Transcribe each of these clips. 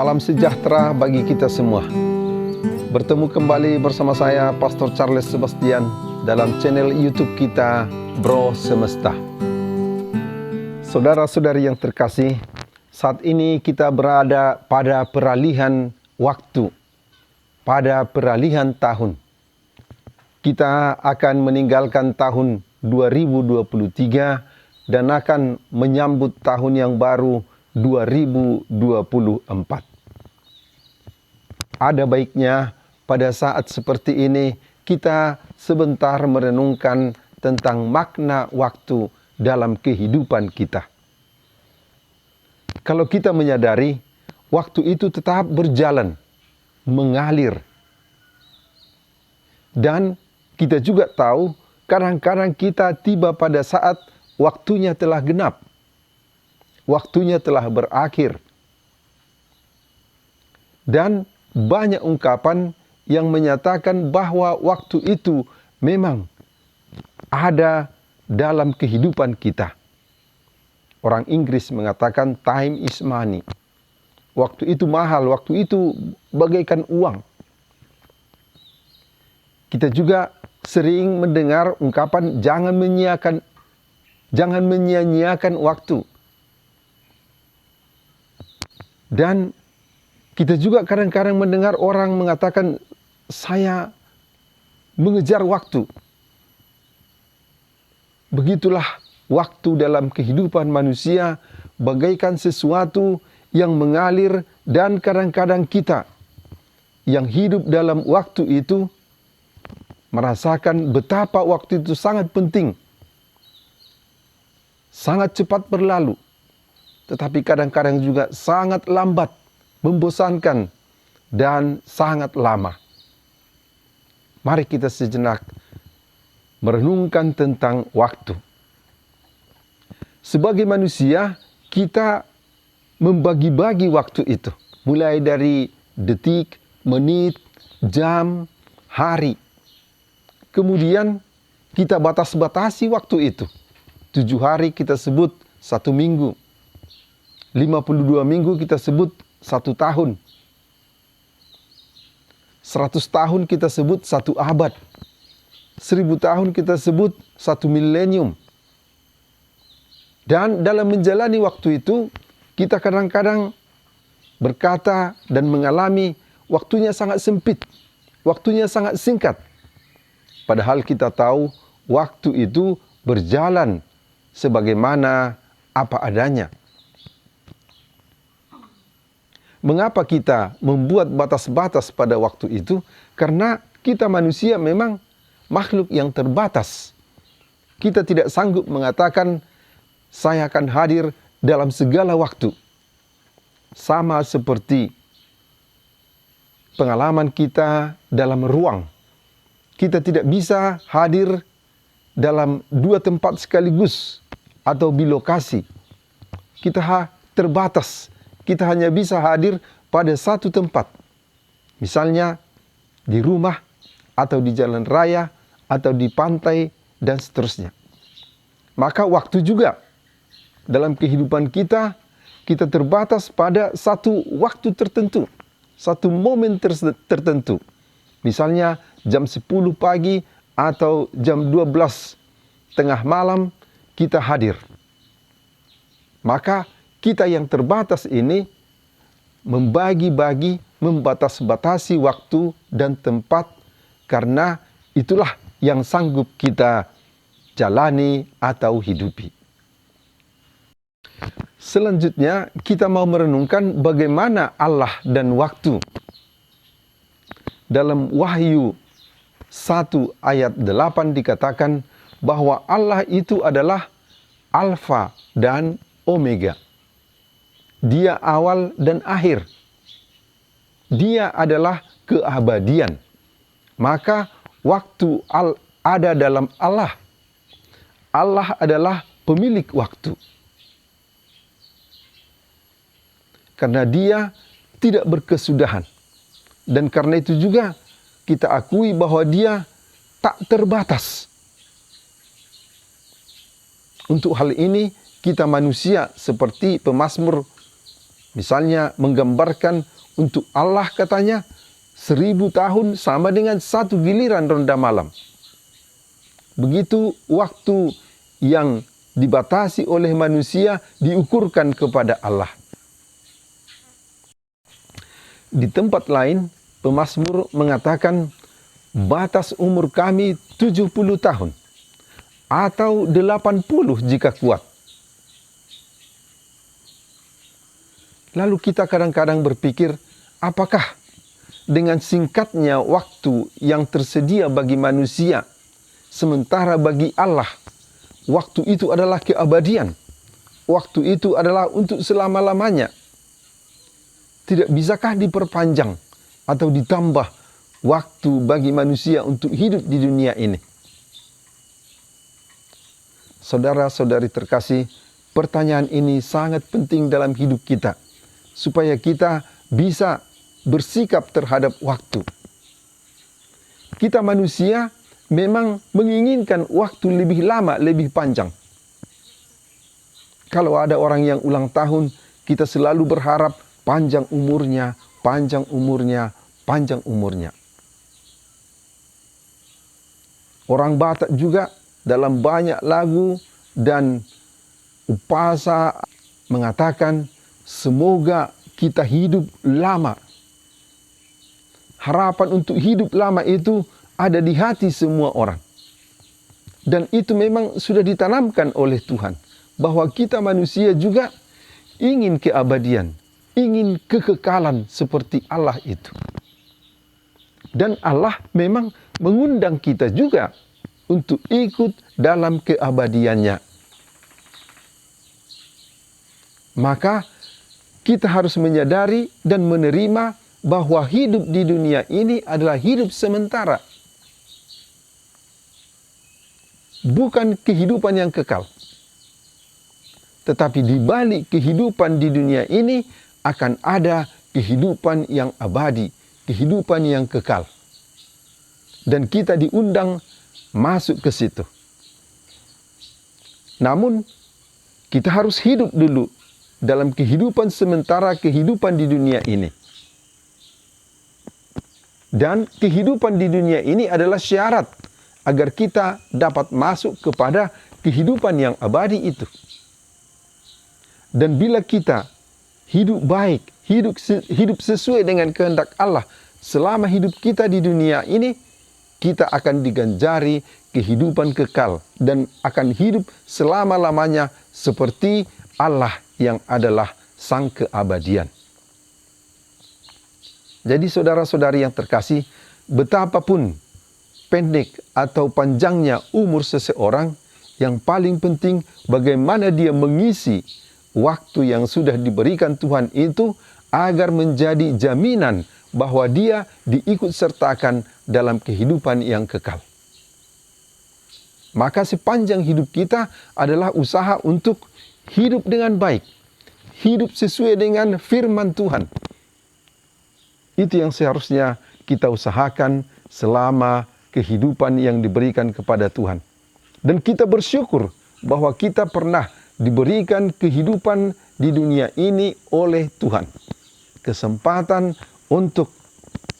Salam sejahtera bagi kita semua. Bertemu kembali bersama saya, Pastor Charles Sebastian, dalam channel YouTube kita, Bro Semesta. Saudara-saudari yang terkasih, saat ini kita berada pada peralihan waktu, pada peralihan tahun. Kita akan meninggalkan tahun 2023 dan akan menyambut tahun yang baru 2024. Ada baiknya pada saat seperti ini kita sebentar merenungkan tentang makna waktu dalam kehidupan kita. Kalau kita menyadari waktu itu tetap berjalan, mengalir. Dan kita juga tahu kadang-kadang kita tiba pada saat waktunya telah genap. Waktunya telah berakhir. Dan banyak ungkapan yang menyatakan bahwa waktu itu memang ada dalam kehidupan kita. Orang Inggris mengatakan time is money. Waktu itu mahal, waktu itu bagaikan uang. Kita juga sering mendengar ungkapan jangan menyia-nyiakan waktu. Dan kita juga kadang-kadang mendengar orang mengatakan, saya mengejar waktu. Begitulah waktu dalam kehidupan manusia, bagaikan sesuatu yang mengalir, dan kadang-kadang kita yang hidup dalam waktu itu merasakan betapa waktu itu sangat penting. Sangat cepat berlalu. Tetapi kadang-kadang juga sangat lambat, membosankan, dan sangat lama. Mari kita sejenak merenungkan tentang waktu. Sebagai manusia, kita membagi-bagi waktu itu. Mulai dari detik, menit, jam, hari. Kemudian kita batas-batasi waktu itu. 7 hari kita sebut 1 minggu. 52 minggu kita sebut 1 tahun. 100 tahun kita sebut 1 abad. 1000 tahun kita sebut 1 milenium. Dan dalam menjalani waktu itu, kita kadang-kadang berkata dan mengalami waktunya sangat sempit. Waktunya sangat singkat. Padahal kita tahu waktu itu berjalan sebagaimana apa adanya. Mengapa kita membuat batas-batas pada waktu itu? Karena kita manusia memang makhluk yang terbatas. Kita tidak sanggup mengatakan, saya akan hadir dalam segala waktu. Sama seperti pengalaman kita dalam ruang. Kita tidak bisa hadir dalam 2 tempat sekaligus atau bilokasi. Kita terbatas. Kita hanya bisa hadir pada 1 tempat. Misalnya di rumah, atau di jalan raya, atau di pantai, dan seterusnya. Maka waktu juga dalam kehidupan kita, kita terbatas pada 1 waktu tertentu. 1 momen tertentu. Misalnya jam 10 pagi atau jam 12 tengah malam kita hadir. Maka kita yang terbatas ini membagi-bagi, membatas-batasi waktu dan tempat, karena itulah yang sanggup kita jalani atau hidupi. Selanjutnya kita mau merenungkan bagaimana Allah dan waktu. Dalam Wahyu 1 ayat 8 dikatakan bahwa Allah itu adalah Alfa dan Omega. Dia awal dan akhir. Dia adalah keabadian. Maka waktu ada dalam Allah. Allah adalah pemilik waktu. Karena dia tidak berkesudahan. Dan karena itu juga kita akui bahwa dia tak terbatas. Untuk hal ini kita manusia seperti pemazmur Misalnya menggambarkan untuk Allah katanya 1000 tahun sama dengan 1 giliran ronda malam. Begitu waktu yang dibatasi oleh manusia diukurkan kepada Allah. Di tempat lain, pemazmur mengatakan, batas umur kami 70 tahun atau 80 jika kuat. Lalu kita kadang-kadang berpikir, apakah dengan singkatnya waktu yang tersedia bagi manusia, sementara bagi Allah, waktu itu adalah keabadian. Waktu itu adalah untuk selama-lamanya. Tidak bisakah diperpanjang atau ditambah waktu bagi manusia untuk hidup di dunia ini? Saudara-saudari terkasih, pertanyaan ini sangat penting dalam hidup kita, supaya kita bisa bersikap terhadap waktu. Kita manusia memang menginginkan waktu lebih lama, lebih panjang. Kalau ada orang yang ulang tahun, kita selalu berharap panjang umurnya, panjang umurnya, panjang umurnya. Orang Batak juga dalam banyak lagu dan upasa mengatakan, semoga kita hidup lama. Harapan untuk hidup lama itu ada di hati semua orang. Dan itu memang sudah ditanamkan oleh Tuhan, bahwa kita manusia juga ingin keabadian, ingin kekekalan seperti Allah itu. Dan Allah memang mengundang kita juga untuk ikut dalam keabadiannya. Maka kita harus menyadari dan menerima bahwa hidup di dunia ini adalah hidup sementara. Bukan kehidupan yang kekal. Tetapi di balik kehidupan di dunia ini akan ada kehidupan yang abadi, kehidupan yang kekal. Dan kita diundang masuk ke situ. Namun, kita harus hidup dulu dalam kehidupan sementara, kehidupan di dunia ini. Dan kehidupan di dunia ini adalah syarat agar kita dapat masuk kepada kehidupan yang abadi itu. Dan bila kita hidup baik, hidup sesuai dengan kehendak Allah selama hidup kita di dunia ini, kita akan diganjari kehidupan kekal dan akan hidup selama-lamanya seperti Allah yang adalah sang keabadian. Jadi saudara-saudari yang terkasih, betapapun pendek atau panjangnya umur seseorang, yang paling penting bagaimana dia mengisi waktu yang sudah diberikan Tuhan itu agar menjadi jaminan bahwa dia diikut sertakan dalam kehidupan yang kekal. Maka sepanjang hidup kita adalah usaha untuk hidup dengan baik, hidup sesuai dengan firman Tuhan. Itu yang seharusnya kita usahakan selama kehidupan yang diberikan kepada Tuhan. Dan kita bersyukur bahwa kita pernah diberikan kehidupan di dunia ini oleh Tuhan. Kesempatan untuk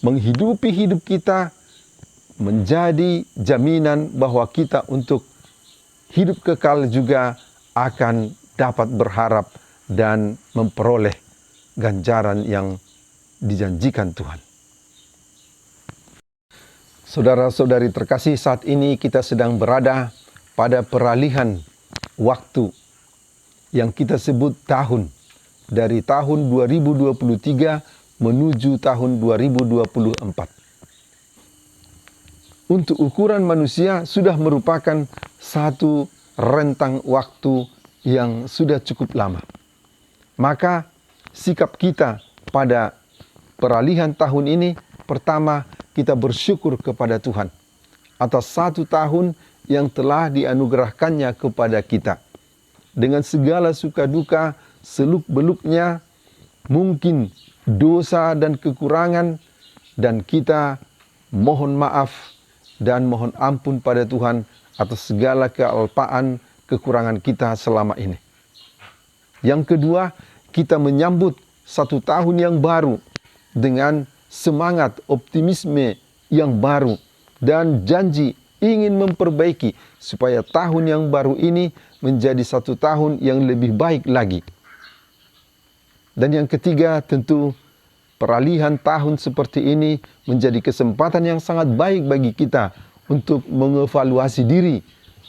menghidupi hidup kita menjadi jaminan bahwa kita untuk hidup kekal juga akan dapat berharap dan memperoleh ganjaran yang dijanjikan Tuhan. Saudara-saudari terkasih, saat ini kita sedang berada pada peralihan waktu yang kita sebut tahun, dari tahun 2023 menuju tahun 2024. Untuk ukuran manusia sudah merupakan satu rentang waktu yang sudah cukup lama. Maka sikap kita pada peralihan tahun ini, pertama kita bersyukur kepada Tuhan atas 1 tahun yang telah dianugerahkannya kepada kita. Dengan segala suka duka, seluk-beluknya, mungkin dosa dan kekurangan, dan kita mohon maaf dan mohon ampun pada Tuhan atas segala kealpaan, kekurangan kita selama ini. Yang kedua, kita menyambut satu tahun yang baru dengan semangat, optimisme yang baru, dan janji ingin memperbaiki supaya tahun yang baru ini menjadi satu tahun yang lebih baik lagi. Dan yang ketiga, tentu peralihan tahun seperti ini menjadi kesempatan yang sangat baik bagi kita untuk mengevaluasi diri,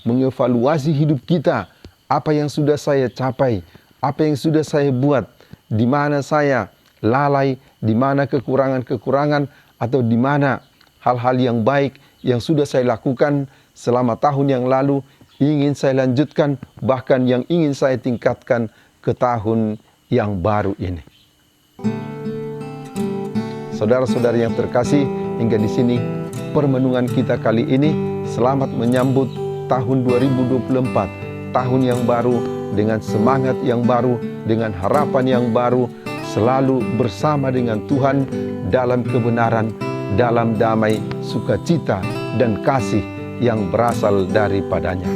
mengevaluasi hidup kita. Apa yang sudah saya capai, apa yang sudah saya buat, di mana saya lalai, di mana kekurangan-kekurangan, atau di mana hal-hal yang baik yang sudah saya lakukan selama tahun yang lalu ingin saya lanjutkan, bahkan yang ingin saya tingkatkan ke tahun yang baru ini. Saudara-saudara yang terkasih, hingga di sini permenungan kita kali ini. Selamat menyambut tahun 2024, tahun yang baru dengan semangat yang baru, dengan harapan yang baru, selalu bersama dengan Tuhan dalam kebenaran, dalam damai, sukacita, dan kasih yang berasal daripadanya.